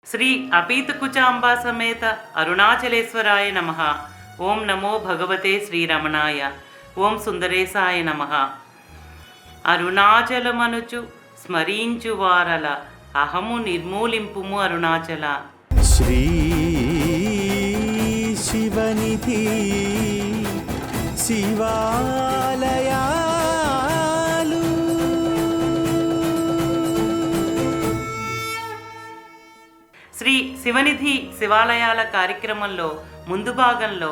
శ్రీ అపీతకుచాంబా సమేత అరుణాచలేశ్వరాయ నమః. ఓం నమో భగవతే శ్రీరమణాయ. ఓం సుందరేశాయ నమః. అరుణాచలమనుచు స్మరించు వారల అహము నిర్మూలింపుము అరుణాచల. శ్రీ శివనిధి శివాలయా శ్రీ శివనిధి శివాలయాల కార్యక్రమంలో ముందు భాగంలో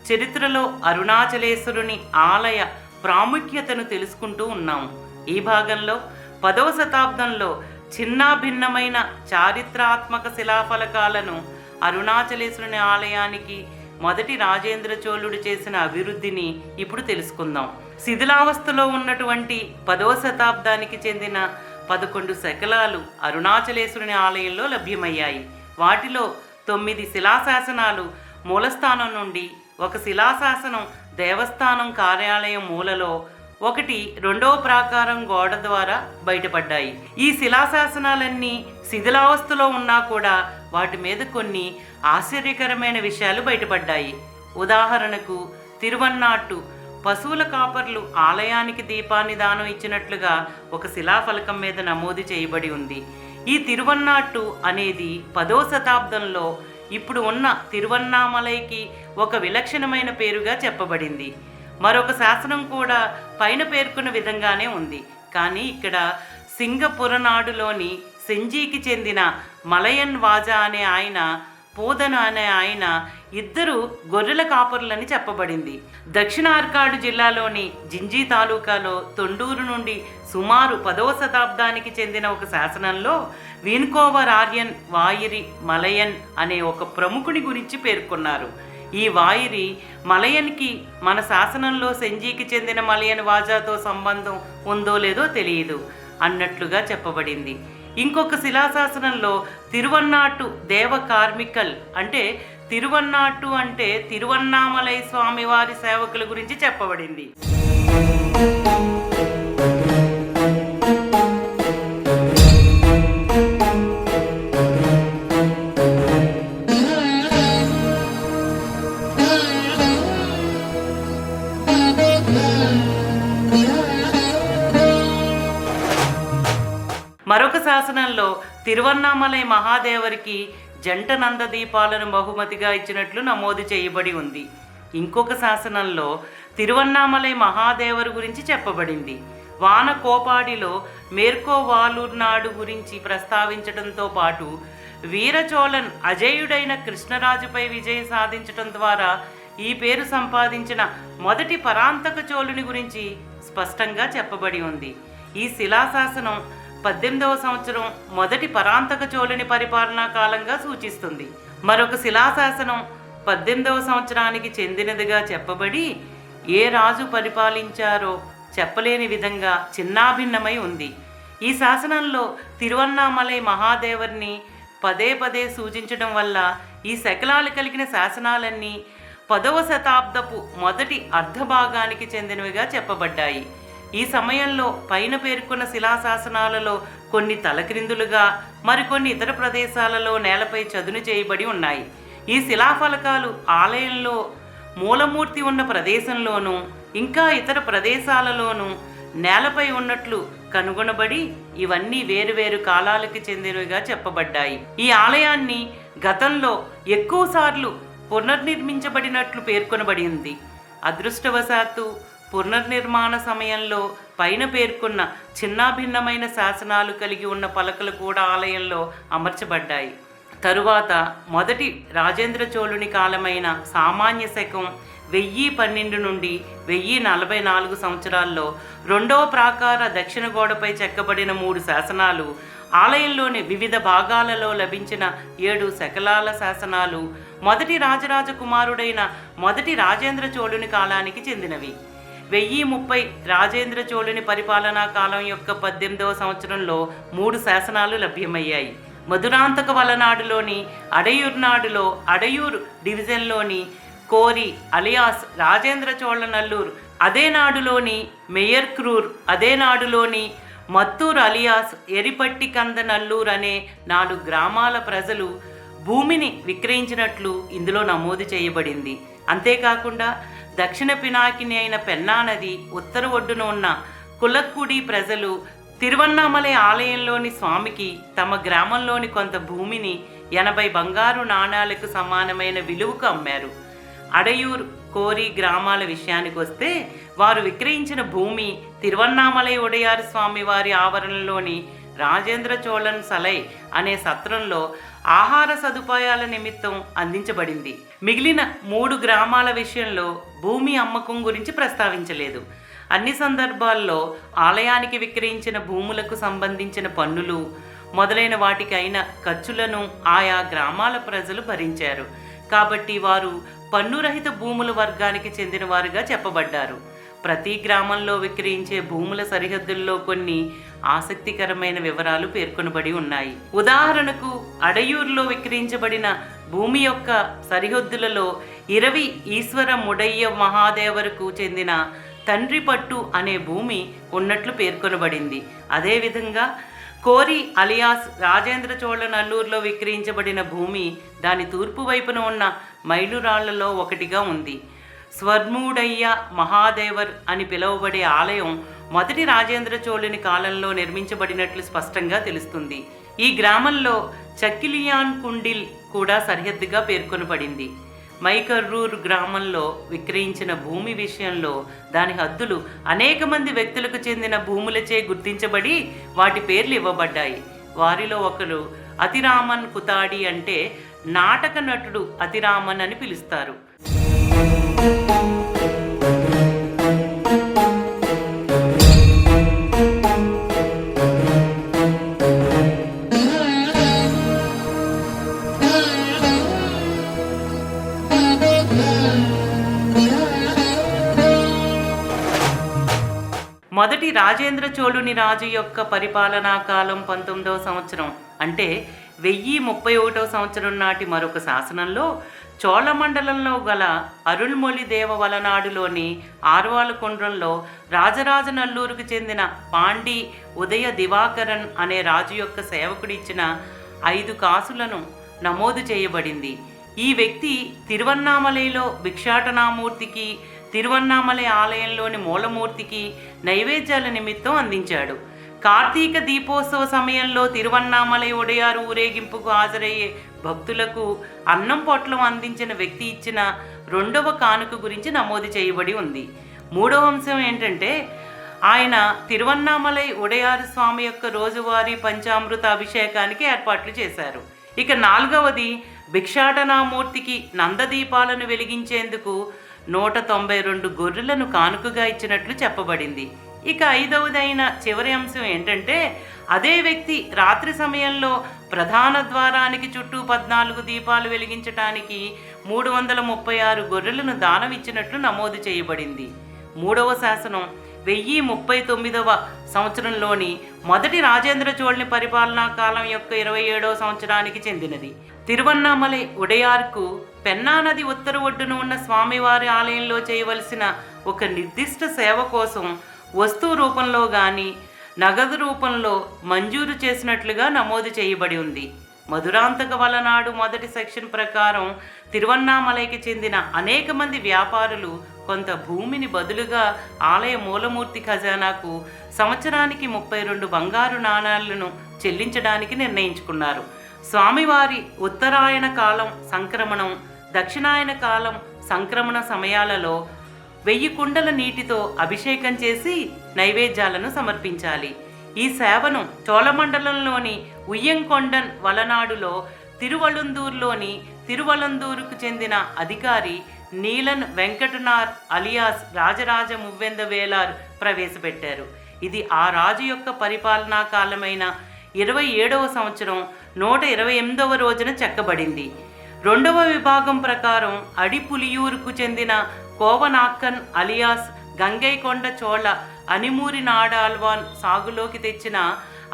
చరిత్రలో అరుణాచలేశ్వరుని ఆలయ ప్రాముఖ్యతను తెలుసుకుంటూ ఉన్నాము. ఈ భాగంలో 10వ శతాబ్దంలో చిన్నాభిన్నమైన చారిత్రాత్మక శిలాఫలకాలను అరుణాచలేశ్వరుని ఆలయానికి మొదటి రాజేంద్ర చోళుడు చేసిన అభివృద్ధిని ఇప్పుడు తెలుసుకుందాం. శిథిలావస్థలో ఉన్నటువంటి 10వ శతాబ్దానికి చెందిన 11 శకలాలు అరుణాచలేశ్వరుని ఆలయంలో లభ్యమయ్యాయి. వాటిలో 9 శిలాశాసనాలు మూలస్థానం నుండి, ఒక శిలాశాసనం దేవస్థానం కార్యాలయం మూలలో, ఒకటి 2వ ప్రాకారం గోడ ద్వారా బయటపడ్డాయి. ఈ శిలాశాసనాలన్నీ శిథిలావస్థలో ఉన్నా కూడా వాటి మీద కొన్ని ఆశ్చర్యకరమైన విషయాలు బయటపడ్డాయి. ఉదాహరణకు తిరువన్నాట్టు పశువుల కాపర్లు ఆలయానికి దీపాన్ని దానం ఇచ్చినట్లుగా ఒక శిలాఫలకం మీద నమోదు చేయబడి ఉంది. ఈ తిరువన్నాట్టు అనేది 10వ శతాబ్దంలో ఇప్పుడు ఉన్న తిరువన్నామలైకి ఒక విలక్షణమైన పేరుగా చెప్పబడింది. మరొక శాసనం కూడా పైన పేర్కొన్న విధంగానే ఉంది. కానీ ఇక్కడ సింగపురనాడులోని సెంజీకి చెందిన మలయన్ వాజా అనే ఆయన, పోదన అనే ఆయన ఇద్దరు గొర్రెల కాపరులని చెప్పబడింది. దక్షిణ ఆర్కాడు జిల్లాలోని జింజీ తాలూకాలో తొండూరు నుండి సుమారు 10వ శతాబ్దానికి చెందిన ఒక శాసనంలో వీన్కోవర్ ఆర్యన్ వాయిరి మలయన్ అనే ఒక ప్రముఖుని గురించి పేర్కొన్నారు. ఈ వాయిరి మలయన్కి మన శాసనంలో సెంజీకి చెందిన మలయన్ వాజాతో సంబంధం ఉందో లేదో తెలియదు అన్నట్లుగా చెప్పబడింది. ఇంకొక శిలాశాసనంలో తిరువన్నాట్టు దేవ కార్మికల్ అంటే తిరువన్నాట్టు అంటే తిరువన్నామలై స్వామివారి సేవకుల గురించి చెప్పబడింది. మరొక శాసనంలో తిరువన్నామలై మహాదేవరికి జంట నందదీపాలను బహుమతిగా ఇచ్చినట్లు నమోదు చేయబడి ఉంది. ఇంకొక శాసనంలో తిరువన్నామలై మహాదేవరు గురించి చెప్పబడింది. వాన కోపాడిలో మేర్కోవాలూర్నాడు గురించి ప్రస్తావించడంతో పాటు వీరచోళన్ అజేయుడైన కృష్ణరాజుపై విజయం సాధించడం ద్వారా ఈ పేరు సంపాదించిన మొదటి పరాంతక చోళుని గురించి స్పష్టంగా చెప్పబడి ఉంది. ఈ శిలాశాసనం 18వ సంవత్సరం మొదటి పరాంతక చోళుని పరిపాలనా కాలంగా సూచిస్తుంది. మరొక శిలాశాసనం 18వ సంవత్సరానికి చెందినదిగా చెప్పబడి ఏ రాజు పరిపాలించారో చెప్పలేని విధంగా చిన్నాభిన్నమై ఉంది. ఈ శాసనంలో తిరువన్నామలై మహాదేవర్ని పదే పదే సూచించడం వల్ల ఈ శకలాలు కలిగిన శాసనాలన్నీ 10వ శతాబ్దపు మొదటి అర్ధభాగానికి చెందినవిగా చెప్పబడ్డాయి. ఈ సమయంలో పైన పేర్కొన్న శిలాశాసనాలలో కొన్ని తలక్రిందులుగా, మరికొన్ని ఇతర ప్రదేశాలలో నేలపై చదును చేయబడి ఉన్నాయి. ఈ శిలాఫలకాలు ఆలయంలో మూలమూర్తి ఉన్న ప్రదేశంలోనూ ఇంకా ఇతర ప్రదేశాలలోనూ నేలపై ఉన్నట్లు కనుగొనబడి ఇవన్నీ వేరువేరు కాలాలకు చెందినవిగా చెప్పబడ్డాయి. ఈ ఆలయాన్ని గతంలో ఎక్కువసార్లు పునర్నిర్మించబడినట్లు పేర్కొనబడింది. అదృష్టవశాత్తు పునర్నిర్మాణ సమయంలో పైన పేర్కొన్న చిన్నాభిన్నమైన శాసనాలు కలిగి ఉన్న పలకలు కూడా ఆలయంలో అమర్చబడ్డాయి. తరువాత మొదటి రాజేంద్ర చోళుని కాలమైన సామాన్య శకం 1012 నుండి 1044 సంవత్సరాల్లో 2వ ప్రాకార దక్షిణ గోడపై చెక్కబడిన 3 శాసనాలు, ఆలయంలోని వివిధ భాగాలలో లభించిన 7 శకలాల శాసనాలు మొదటి రాజరాజ కుమారుడైన మొదటి రాజేంద్ర చోళుని కాలానికి చెందినవి. 1030 రాజేంద్ర చోళుని పరిపాలనా కాలం యొక్క 18వ సంవత్సరంలో 3 శాసనాలు లభ్యమయ్యాయి. మధురాంతక వలనాడులోని అడయూర్నాడులో అడయూరు డివిజన్లోని కోరి అలియాస్ రాజేంద్ర చోళ నల్లూరు, అదే నాడులోని మేయర్ క్రూర్, అదే నాడులోని మత్తూరు అలియాస్ ఎరిపట్టి కందనల్లూరు అనే 4 గ్రామాల ప్రజలు భూమిని విక్రయించినట్లు ఇందులో నమోదు చేయబడింది. అంతేకాకుండా దక్షిణ పినాకిని అయిన పెన్నా నది ఉత్తర ఒడ్డున ఉన్న కులక్కుడి ప్రజలు తిరువన్నామలై ఆలయంలోని స్వామికి తమ గ్రామంలోని కొంత భూమిని 80 బంగారు నాణాలకు సమానమైన విలువకు అమ్మారు. అడయూర్, కోరి గ్రామాల విషయానికి వస్తే వారు విక్రయించిన భూమి తిరువన్నామలై ఉడయారు స్వామి వారి ఆవరణలోని రాజేంద్ర చోళన్ సలై అనే సత్రంలో ఆహార సదుపాయాల నిమిత్తం అందించబడింది. మిగిలిన 3 గ్రామాల విషయంలో భూమి అమ్మకం గురించి ప్రస్తావించలేదు. అన్ని సందర్భాల్లో ఆలయానికి విక్రయించిన భూములకు సంబంధించిన పన్నులు మొదలైన వాటికి అయిన ఖర్చులను ఆయా గ్రామాల ప్రజలు భరించారు. కాబట్టి వారు పన్నురహిత భూముల వర్గానికి చెందిన వారుగా చెప్పబడ్డారు. ప్రతి గ్రామంలో విక్రయించే భూముల సరిహద్దుల్లో కొన్ని ఆసక్తికరమైన వివరాలు పేర్కొనబడి ఉన్నాయి. ఉదాహరణకు అడయూరులో విక్రయించబడిన భూమి యొక్క సరిహద్దులలో 20 ఈశ్వర ముడయ్య మహాదేవరకు చెందిన తండ్రి పట్టు అనే భూమి ఉన్నట్లు పేర్కొనబడింది. అదేవిధంగా కోరి అలియాస్ రాజేంద్ర చోళ నల్లూరులో విక్రయించబడిన భూమి దాని తూర్పు వైపున ఉన్న మైలురాళ్లలో ఒకటిగా ఉంది. స్వర్ముడయ్య మహాదేవర్ అని పిలువబడే ఆలయం మొదటి రాజేంద్ర చోళుని కాలంలో నిర్మించబడినట్లు స్పష్టంగా తెలుస్తుంది. ఈ గ్రామంలో చక్కిలియాన్ కుండిల్ కూడా సరిహద్దుగా పేర్కొనబడింది. మైకర్రూర్ గ్రామంలో విక్రయించిన భూమి విషయంలో దాని హద్దులు అనేక మంది వ్యక్తులకు చెందిన భూములచే గుర్తించబడి వాటి పేర్లు ఇవ్వబడ్డాయి. వారిలో ఒకరు అతిరామన్ కుతాడి, అంటే నాటక నటుడు అతిరామన్ అని పిలుస్తారు. మొదటి రాజేంద్ర చోళుని రాజు యొక్క పరిపాలనా కాలం 19వ సంవత్సరం, అంటే 1031వ సంవత్సరం నాటి మరొక శాసనంలో చోళ మండలంలో గల అరుల్మొళి దేవ వలనాడులోని ఆర్వాలకొండ్రంలో రాజరాజ నల్లూరుకు చెందిన పాండి ఉదయ దివాకరన్ అనే రాజు యొక్క సేవకుడిచ్చిన 5 కాసులను నమోదు చేయబడింది. ఈ వ్యక్తి తిరువన్నామలైలో భిక్షాటనామూర్తికి, తిరువన్నామలై ఆలయంలోని మూలమూర్తికి నైవేద్యాల నిమిత్తం అందించాడు. కార్తీక దీపోత్సవ సమయంలో తిరువన్నామలై ఉడయారు ఊరేగింపుకు హాజరయ్యే భక్తులకు అన్నం పొట్లం అందించిన వ్యక్తి ఇచ్చిన 2వ కానుక గురించి నమోదు చేయబడి ఉంది. 3వ అంశం ఏంటంటే ఆయన తిరువన్నామలై ఉడయారు స్వామి యొక్క రోజువారీ పంచామృత అభిషేకానికి ఏర్పాట్లు చేశారు. ఇక 4వది భిక్షాటనామూర్తికి నందదీపాలను వెలిగించేందుకు 192 గొర్రెలను కానుకగా ఇచ్చినట్లు చెప్పబడింది. ఇక 5వదైన చివరి అంశం ఏంటంటే అదే వ్యక్తి రాత్రి సమయంలో ప్రధాన ద్వారానికి చుట్టూ 14 దీపాలు వెలిగించటానికి 336 గొర్రెలను దానం ఇచ్చినట్లు నమోదు చేయబడింది. 3వ శాసనం 1039వ సంవత్సరంలోని మొదటి రాజేంద్ర చోళుని పరిపాలనా కాలం యొక్క 27వ సంవత్సరానికి చెందినది. తిరువన్నామలై ఉడయార్కు పెన్నా నది ఉత్తర ఒడ్డున ఉన్న స్వామివారి ఆలయంలో చేయవలసిన ఒక నిర్దిష్ట సేవ కోసం వస్తువు రూపంలో కానీ నగదు రూపంలో మంజూరు చేసినట్లుగా నమోదు చేయబడి ఉంది. మధురాంతక వలనాడు మొదటి సెక్షన్ ప్రకారం తిరువన్నామలైకి చెందిన అనేక మంది వ్యాపారులు కొంత భూమిని బదులుగా ఆలయ మూలమూర్తి ఖజానాకు సంవత్సరానికి 32 బంగారు నాణాలను చెల్లించడానికి నిర్ణయించుకున్నారు. స్వామివారి ఉత్తరాయణ కాలం సంక్రమణం, దక్షిణాయన కాలం సంక్రమణ సమయాలలో 1000 కుండల నీటితో అభిషేకం చేసి నైవేద్యాలను సమర్పించాలి. ఈ సేవను చోళమండలంలోని ఉయ్యంకొండన్ వలనాడులో తిరువళందూరులోని తిరువళందూరుకు చెందిన అధికారి నీలన్ వెంకటనార్ అలియాస్ రాజరాజ మువ్వెంద వేలార్ ప్రవేశపెట్టారు. ఇది ఆ రాజు యొక్క పరిపాలనా కాలమైన 27వ సంవత్సరం 128వ రోజున చెక్కబడింది. 2వ విభాగం ప్రకారం అడిపులియూరుకు చెందిన కోవనాక్కన్ అలియాస్ గంగైకొండ చోళ అనిమూరి నాడాల్వాన్ సాగులోకి తెచ్చిన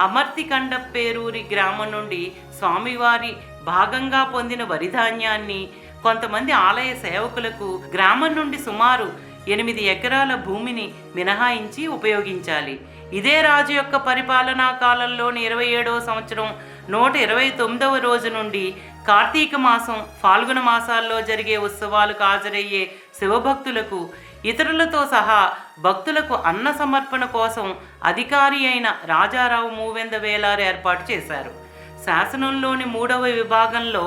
అమర్తికండప్పేరూరి గ్రామం నుండి స్వామివారి భాగంగా పొందిన వరిధాన్యాన్ని కొంతమంది ఆలయ సేవకులకు గ్రామం నుండి సుమారు 8 ఎకరాల భూమిని మినహాయించి ఉపయోగించాలి. ఇదే రాజు యొక్క పరిపాలనా కాలంలోని 27వ సంవత్సరం 129వ రోజు నుండి కార్తీక మాసం, ఫాల్గుణ మాసాల్లో జరిగే ఉత్సవాలకు హాజరయ్యే శివభక్తులకు, ఇతరులతో సహా భక్తులకు అన్న సమర్పణ కోసం అధికారి అయిన రాజారావు మూవెంద వేలారు ఏర్పాటు చేశారు. శాసనంలోని 3వ విభాగంలో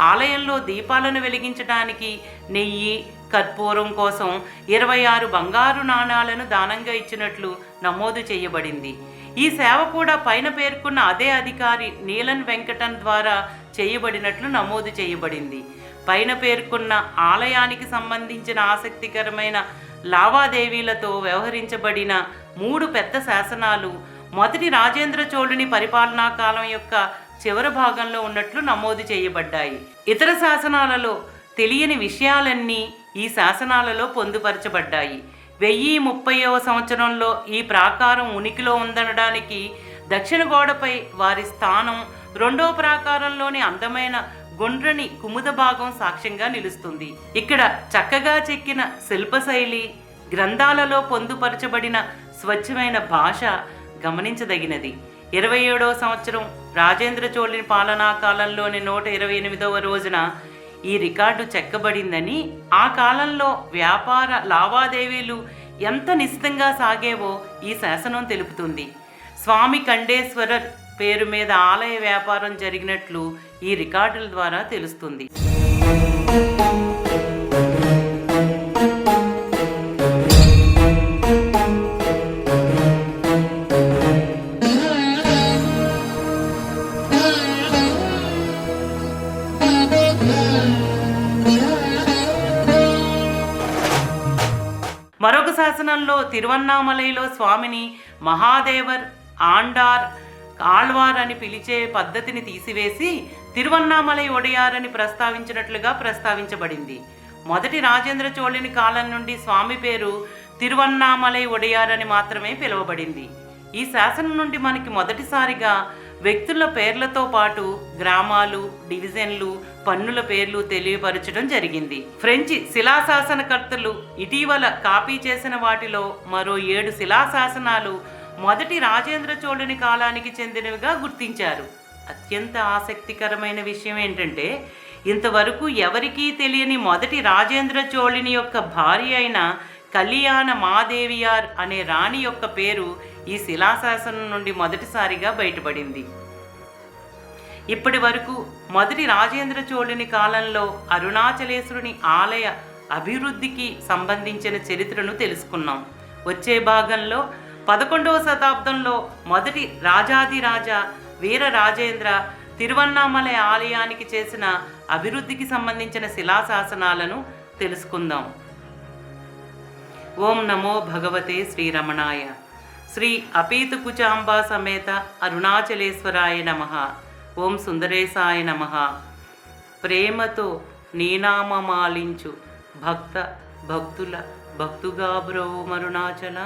ఆలయంలో దీపాలను వెలిగించడానికి నెయ్యి, కర్పూరం కోసం 26 బంగారు నాణాలను దానంగా ఇచ్చినట్లు నమోదు చేయబడింది. ఈ సేవ కూడా పైన పేర్కొన్న అదే అధికారి నీలన్ వెంకటన్ ద్వారా చేయబడినట్లు నమోదు చేయబడింది. పైన పేర్కొన్న ఆలయానికి సంబంధించిన ఆసక్తికరమైన లావాదేవీలతో వ్యవహరించబడిన 3 పెద్ద శాసనాలు మొదటి రాజేంద్ర చోళుని పరిపాలనా కాలం యొక్క చివరి భాగంలో ఉన్నట్లు నమోదు చేయబడ్డాయి. ఇతర శాసనాలలో తెలియని విషయాలన్నీ ఈ శాసనాలలో పొందుపరచబడ్డాయి. 1030వ సంవత్సరంలో ఈ ప్రాకారం ఉనికిలో ఉందనడానికి దక్షిణ గోడపై వారి స్థానం, 2వ ప్రాకారంలోని అందమైన గుండ్రని కుముద భాగం సాక్ష్యంగా నిలుస్తుంది. ఇక్కడ చక్కగా చెక్కిన శిల్పశైలి, గ్రంథాలలో పొందుపరచబడిన స్వచ్ఛమైన భాష గమనించదగినది. 27వ సంవత్సరం రాజేంద్ర చోళుని పాలనా కాలంలోని 128వ రోజున ఈ రికార్డు చెక్కబడిందని, ఆ కాలంలో వ్యాపార లావాదేవీలు ఎంత నిశితంగా సాగేవో ఈ శాసనం తెలుపుతుంది. స్వామి ఖండేశ్వరర్ పేరు మీద ఆలయ వ్యాపారం జరిగినట్లు ఈ రికార్డుల ద్వారా తెలుస్తుంది. మరొక శాసనంలో తిరువన్నామలైలో స్వామిని మహాదేవర్, ఆండార్, ఆళ్వార్ అని పిలిచే పద్ధతిని తీసివేసి తిరువన్నామలై ఒడియార్ అని ప్రస్తావించబడింది. మొదటి రాజేంద్ర చోళుని కాలం నుండి స్వామి పేరు తిరువన్నామలై ఒడియార్ అని మాత్రమే పిలువబడింది. ఈ శాసనం నుండి మనకి మొదటిసారిగా వ్యక్తుల పేర్లతో పాటు గ్రామాలు, డివిజన్లు, పన్నుల పేర్లు తెలియపరచడం జరిగింది. ఫ్రెంచి శిలాశాసనకర్తలు ఇటీవల కాపీ చేసిన వాటిలో మరో 7 శిలాశాసనాలు మొదటి రాజేంద్ర చోళుని కాలానికి చెందినవిగా గుర్తించారు. అత్యంత ఆసక్తికరమైన విషయం ఏంటంటే, ఇంతవరకు ఎవరికీ తెలియని మొదటి రాజేంద్ర చోళుని యొక్క భార్య అయిన కళ్యాణ మాదేవియార్ అనే రాణి యొక్క పేరు ఈ శిలాశాసనం నుండి మొదటిసారిగా బయటపడింది. ఇప్పటి వరకు మొదటి రాజేంద్ర చోళుని కాలంలో అరుణాచలేశ్వరుని ఆలయ అభివృద్ధికి సంబంధించిన చరిత్రను తెలుసుకున్నాం. వచ్చే భాగంలో 11వ శతాబ్దంలో మొదటి రాజాదిరాజా వీర రాజేంద్ర తిరువన్నామలై ఆలయానికి చేసిన అభివృద్ధికి సంబంధించిన శిలాశాసనాలను తెలుసుకుందాం. ఓం నమో భగవతే శ్రీరమణాయ. శ్రీ అపీతకుచాంబా సమేత అరుణాచలేశ్వరాయ నమః. ఓం సుందరేశాయ నమః. ప్రేమతో నీనామమాలించు భక్తుల భక్తుగా బ్రోవు అరుణాచల.